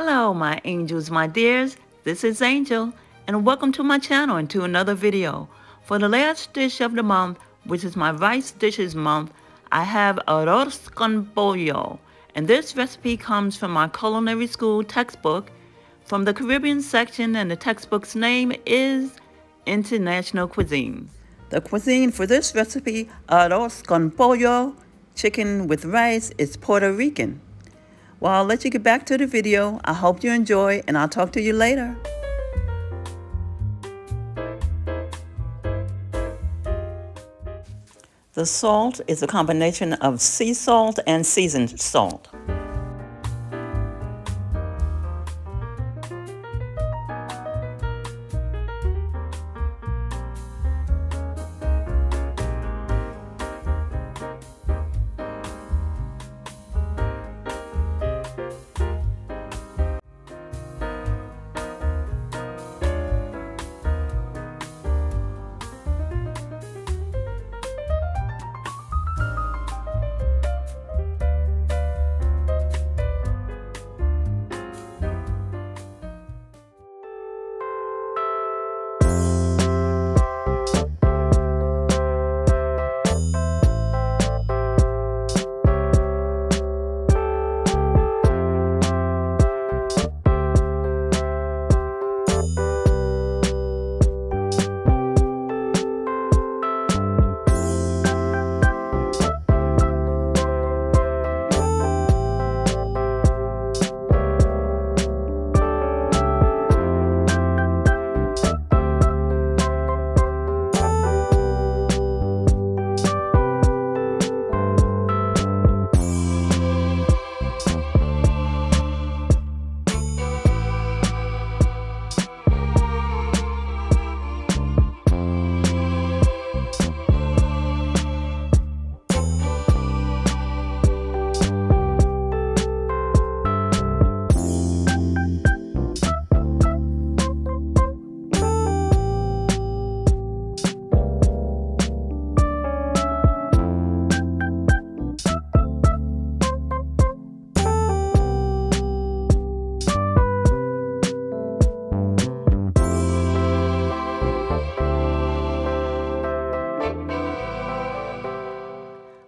Hello, my angels, my dears. This is Angel, and welcome to my channel and to another video. For the last dish of the month, which is my rice dishes month, I have Arroz con Pollo, and this recipe comes from my culinary school textbook from the Caribbean section, and the textbook's name is International Cuisine. The cuisine for this recipe, Arroz con Pollo, chicken with rice, is Puerto Rican. Well, I'll let you get back to the video. I hope you enjoy, and I'll talk to you later. The salt is a combination of sea salt and seasoned salt.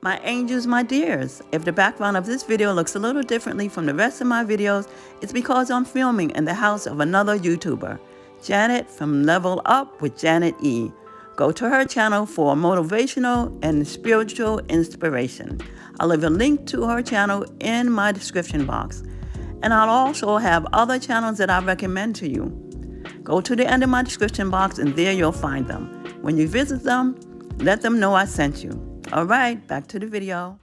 My angels, my dears, if the background of this video looks a little differently from the rest of my videos, it's because I'm filming in the house of another YouTuber, Janet from Level Up with Janet E. Go to her channel for motivational and spiritual inspiration. I'll leave a link to her channel in my description box. And I'll also have other channels that I recommend to you. Go to the end of my description box and there you'll find them. When you visit them, let them know I sent you. All right, back to the video.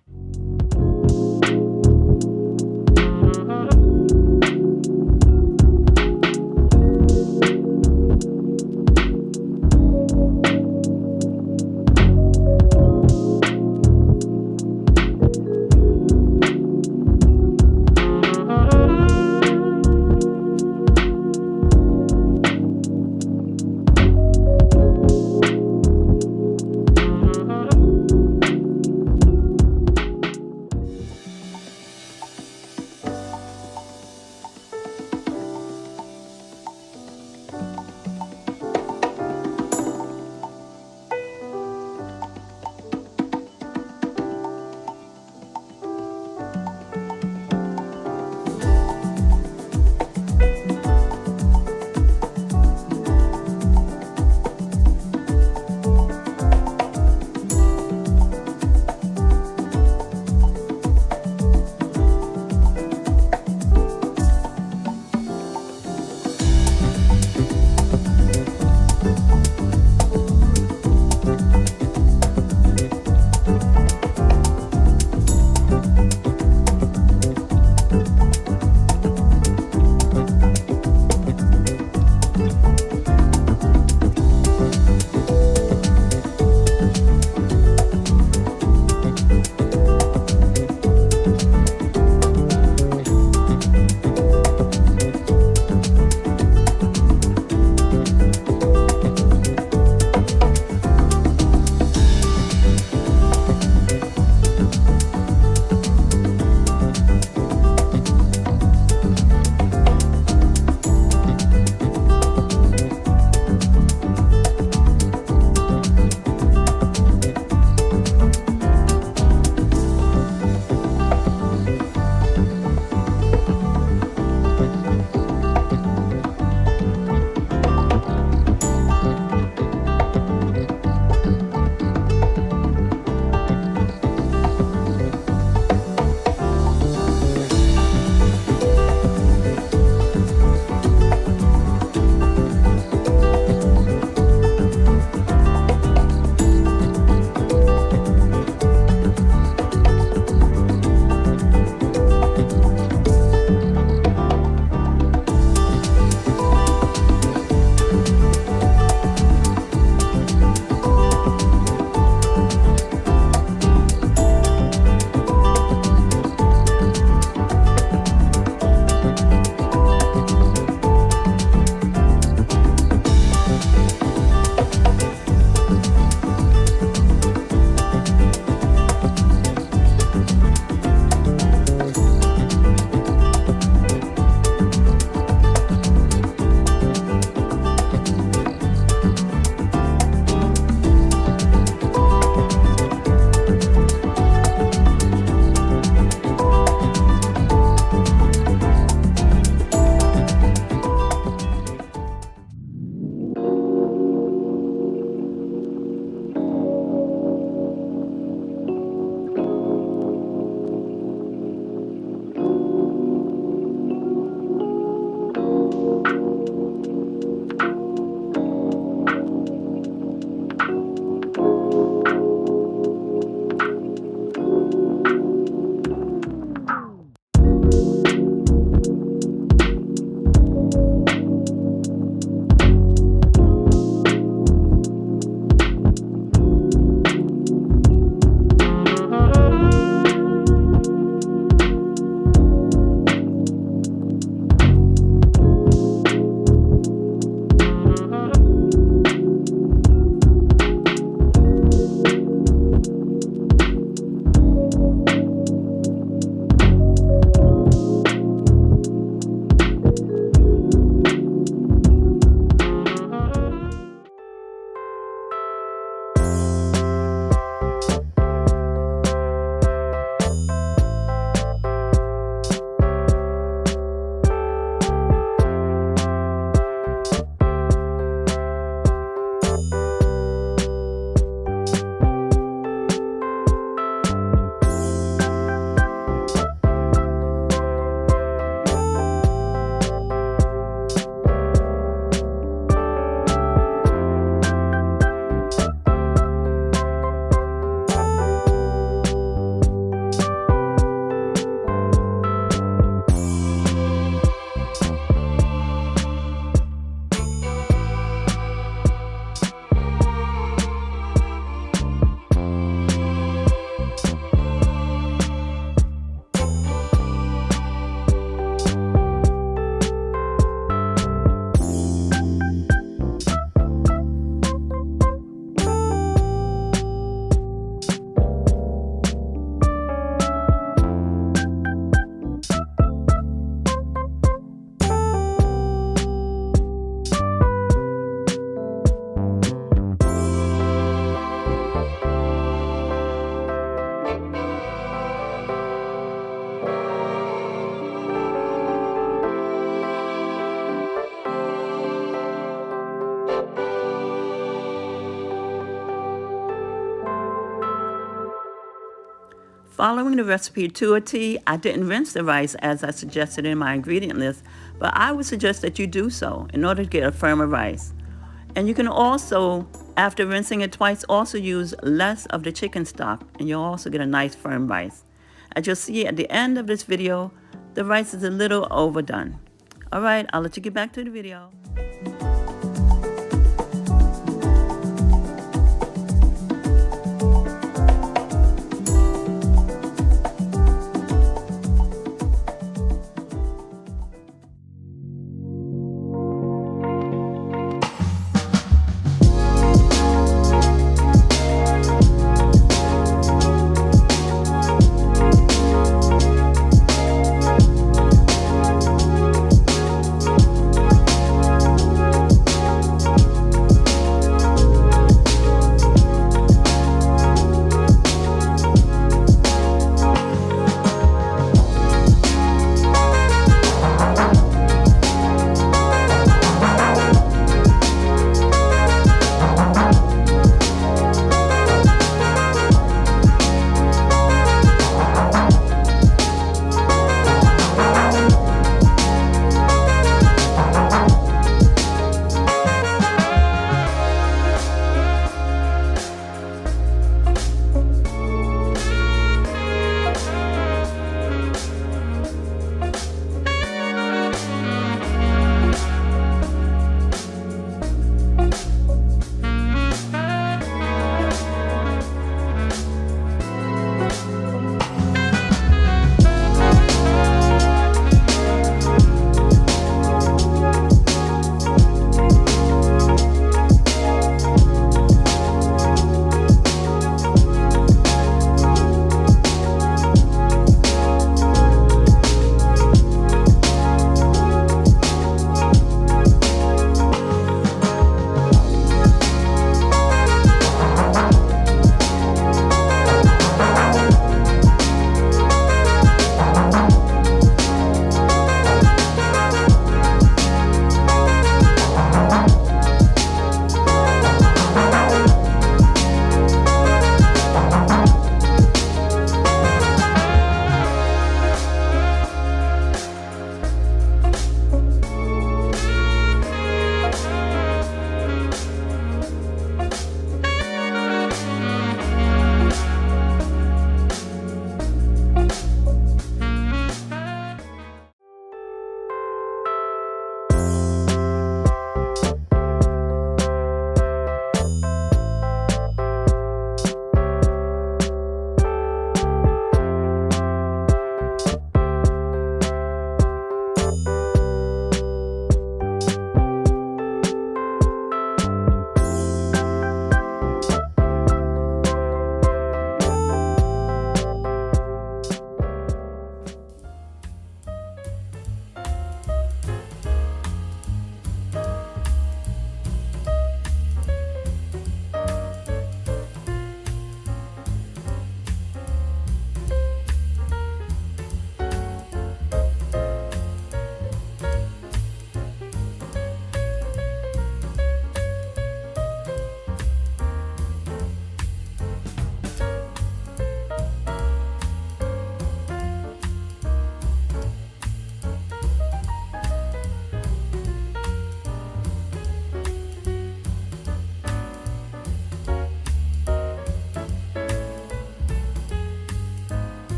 Following the recipe to a T, I didn't rinse the rice as I suggested in my ingredient list, but I would suggest that you do so in order to get a firmer rice. And you can also, after rinsing it twice, also use less of the chicken stock, and you'll also get a nice firm rice. As you'll see at the end of this video, the rice is a little overdone. All right, I'll let you get back to the video.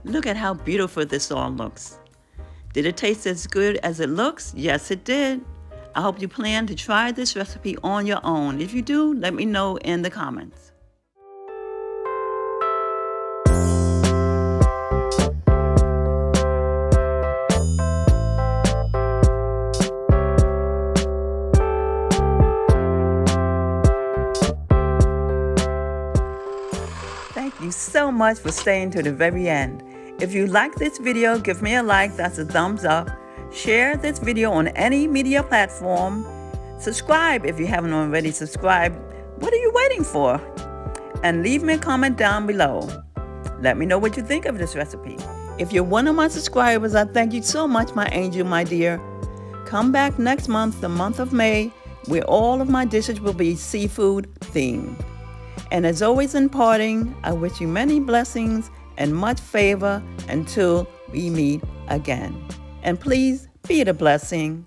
Look at how beautiful this all looks. Did it taste as good as it looks? Yes, it did. I hope you plan to try this recipe on your own. If you do, let me know in the comments. you so much for staying to the very end. If you like this video, give me a like, that's a thumbs up. Share this video on any media platform. Subscribe if you haven't already subscribed. What are you waiting for? And leave me a comment down below. Let me know what you think of this recipe. If you're one of my subscribers, I thank you so much, my angel, my dear. Come back next month, the month of May, where all of my dishes will be seafood themed. And as always in parting, I wish you many blessings and much favor until we meet again. And please be the blessing.